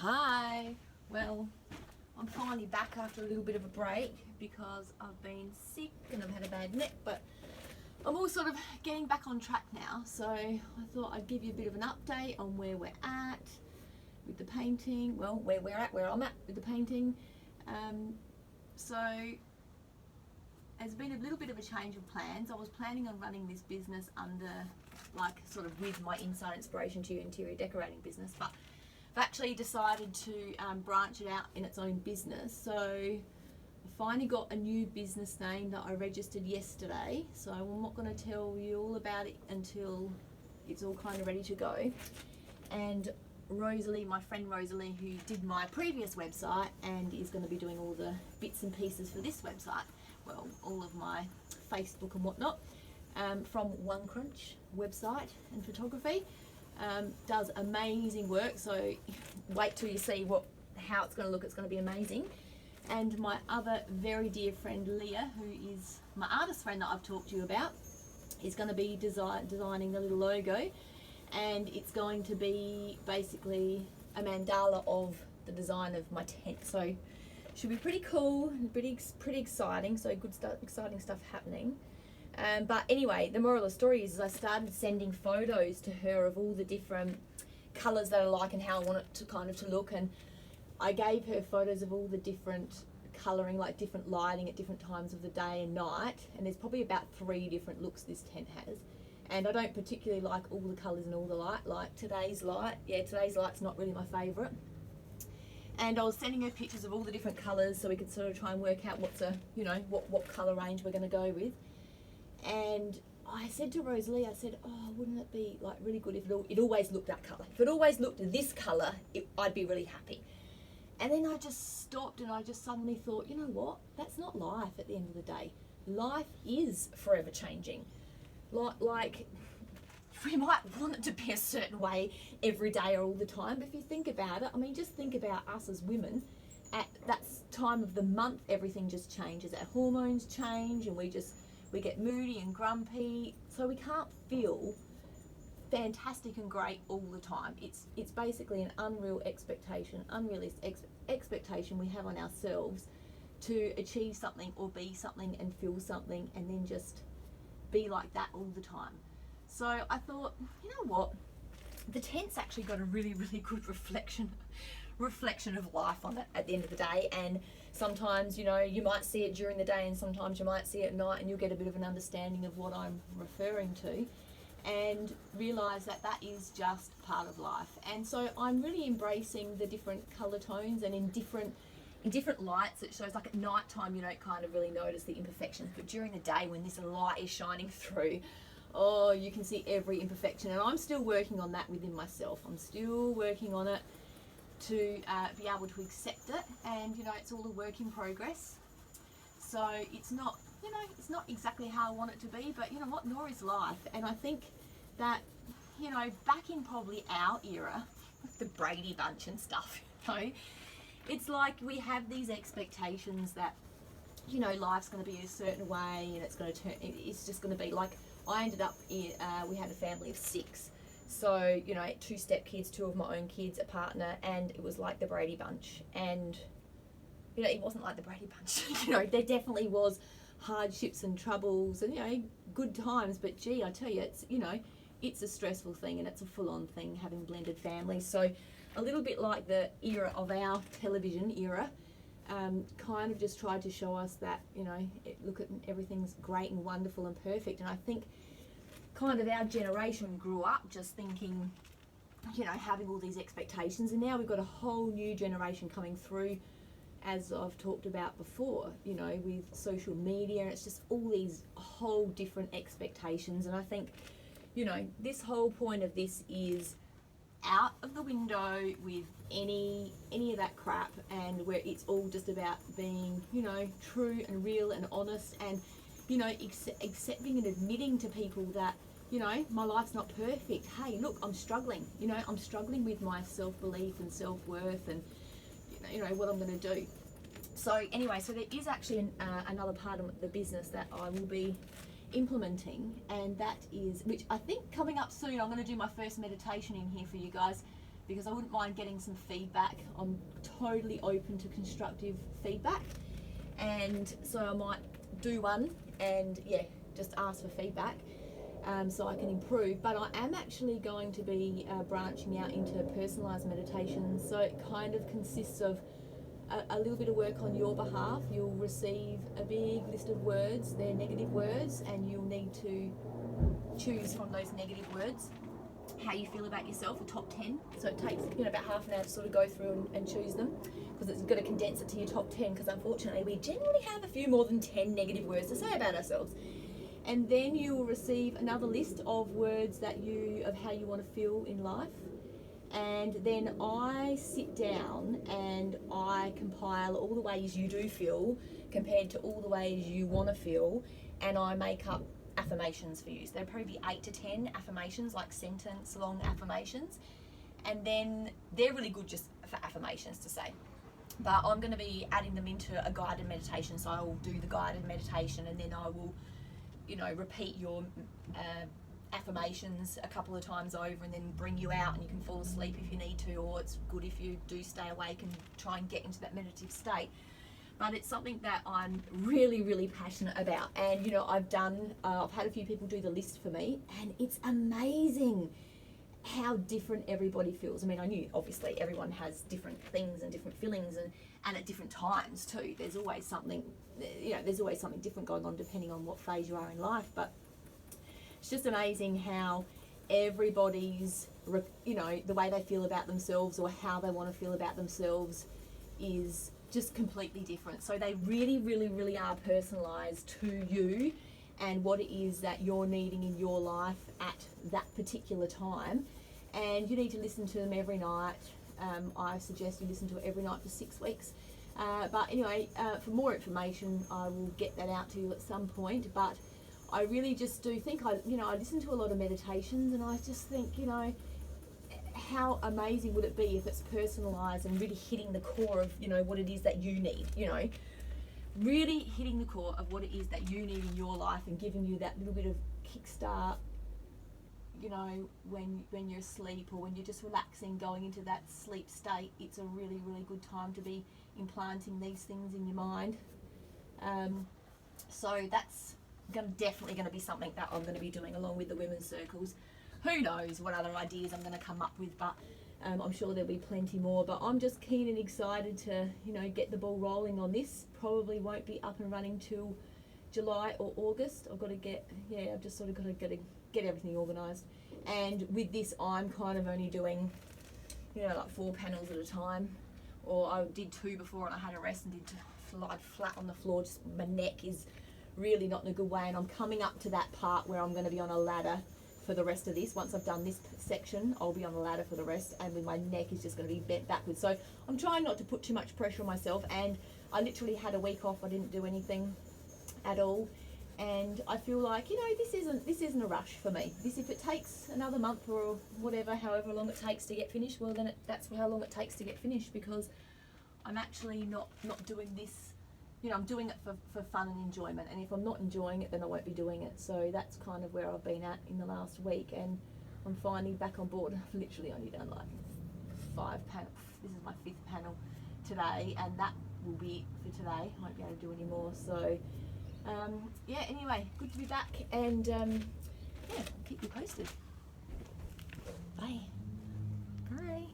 Hi. Well, I'm finally back after a little bit of a break because I've been sick and I've had a bad neck, but I'm all sort of getting back on track now. So I thought I'd give you a bit of an update on where we're at with the painting. Well, where I'm at with the painting. So there's been a little bit of a change of plans. I was planning on running this business under, like, sort of with my Inside Inspiration to Interior Decorating business, but I've actually decided to branch it out in its own business. So I finally got a new business name that I registered yesterday. So I'm not going to tell you all about it until it's all kind of ready to go. And Rosalie, my friend Rosalie, who did my previous website and is going to be doing all the bits and pieces for this website, well, all of my Facebook and whatnot, from One Crunch website and photography. Does amazing work, so wait till you see how it's going to look. It's going to be amazing. And my other very dear friend Leah, who is my artist friend that I've talked to you about, is going to be designing the little logo, and it's going to be basically a mandala of the design of my tent. So should be pretty cool and pretty exciting. So good stuff, exciting stuff happening. But anyway, the moral of the story is I started sending photos to her of all the different colours that I like and how I want it to kind of to look, and I gave her photos of all the different colouring, like different lighting at different times of the day and night, and there's probably about 3 different looks this tent has. And I don't particularly like all the colours and all the light, like today's light. Yeah, today's light's not really my favourite. And I was sending her pictures of all the different colours so we could sort of try and work out what colour range we're going to go with. And I said to Rosalie, I said, oh, wouldn't it be like really good if it always looked that colour? If it always looked this colour, I'd be really happy. And then I just stopped and I just suddenly thought, you know what? That's not life at the end of the day. Life is forever changing. Like we might want it to be a certain way every day or all the time, but if you think about it, I mean, just think about us as women. At that time of the month, everything just changes. Our hormones change and we get moody and grumpy, so we can't feel fantastic and great all the time. It's basically an unrealistic expectation we have on ourselves to achieve something or be something and feel something and then just be like that all the time. So I thought, you know what? The tent's actually got a really, really good reflection of life on it at the end of the day. And sometimes, you might see it during the day and sometimes you might see it at night, and you'll get a bit of an understanding of what I'm referring to and realize that that is just part of life. And so I'm really embracing the different color tones, and in different lights it shows. Like at night time you don't kind of really notice the imperfections, but during the day when this light is shining through, oh, you can see every imperfection. And I'm still working on that within myself. I'm still working on it to be able to accept it, and it's all a work in progress. So it's not exactly how I want it to be, but you know what, nor is life. And I think that back in probably our era with the Brady Bunch and stuff, it's like we have these expectations that life's going to be a certain way and it's just going to be like, I ended up we had a family of 6. So, 2 step kids, 2 of my own kids, a partner, and it was like the Brady Bunch. And, it wasn't like the Brady Bunch. There definitely was hardships and troubles and, good times. But gee, I tell you, it's a stressful thing and it's a full-on thing having blended families. So a little bit like the era of our television era, kind of just tried to show us that, look at everything's great and wonderful and perfect. And I think kind of our generation grew up just thinking, having all these expectations, and now we've got a whole new generation coming through, as I've talked about before, with social media, and it's just all these whole different expectations. And I think, this whole point of this is out of the window with any of that crap, and where it's all just about being, true and real and honest, and accepting and admitting to people that, my life's not perfect. Hey, look, I'm struggling. I'm struggling with my self-belief and self-worth and, what I'm going to do. So anyway, so there is actually another part of the business that I will be implementing, and that is, which I think coming up soon, I'm going to do my first meditation in here for you guys, because I wouldn't mind getting some feedback. I'm totally open to constructive feedback, and so I might do one and yeah, just ask for feedback so I can improve. But I am actually going to be branching out into personalised meditations, so it kind of consists of a little bit of work on your behalf. You'll receive a big list of words, they're negative words, and you'll need to choose from those negative words how you feel about yourself, a top 10. So it takes about half an hour to sort of go through and choose them, because it's going to condense it to your top 10, because unfortunately we generally have a few more than 10 negative words to say about ourselves. And then you will receive another list of words of how you want to feel in life. And then I sit down and I compile all the ways you do feel compared to all the ways you want to feel, and I make up affirmations for you. So there'll probably be 8 to 10 affirmations, like sentence long affirmations, and then they're really good just for affirmations to say. But I'm going to be adding them into a guided meditation, so I will do the guided meditation, and then I will repeat your affirmations a couple of times over, and then bring you out, and you can fall asleep if you need to, or it's good if you do stay awake and try and get into that meditative state. But it's something that I'm really, really passionate about. And I've had a few people do the list for me, and it's amazing how different everybody feels. I mean, I knew obviously everyone has different things and different feelings, and at different times too. There's always something different going on depending on what phase you are in life. But it's just amazing how everybody's, the way they feel about themselves or how they want to feel about themselves is just completely different. So they really, really, really are personalised to you and what it is that you're needing in your life at that particular time. And you need to listen to them every night. I suggest you listen to it every night for 6 weeks. But anyway, for more information, I will get that out to you at some point. But I really just do think, I listen to a lot of meditations, and I just think, how amazing would it be if it's personalised and really hitting the core of, what it is that you need, really hitting the core of what it is that you need in your life, and giving you that little bit of kickstart, when you're asleep or when you're just relaxing, going into that sleep state. It's a really, really good time to be implanting these things in your mind. So that's definitely going to be something that I'm going to be doing along with the women's circles. Who knows what other ideas I'm going to come up with, but I'm sure there'll be plenty more. But I'm just keen and excited to, get the ball rolling on this. Probably won't be up and running till July or August. I've just sort of got to get everything organised. And with this, I'm kind of only doing, like 4 panels at a time. Or I did 2 before and I had a rest and lied flat on the floor. Just my neck is really not in a good way, and I'm coming up to that part where I'm going to be on a ladder for the rest of this. Once I've done this section, I'll be on the ladder for the rest, and with my neck is just going to be bent backwards. So I'm trying not to put too much pressure on myself, and I literally had a week off. I didn't do anything at all, and I feel like, this isn't a rush for me. If it takes another month or whatever, however long it takes to get finished, well then that's how long it takes to get finished, because I'm actually not doing this. I'm doing it for fun and enjoyment, and if I'm not enjoying it, then I won't be doing it. So that's kind of where I've been at in the last week, and I'm finally back on board. I've literally only done like 5 panels. This is my 5th panel today, and that will be it for today. I won't be able to do any more. So anyway, good to be back, and I'll keep you posted. Bye. Bye.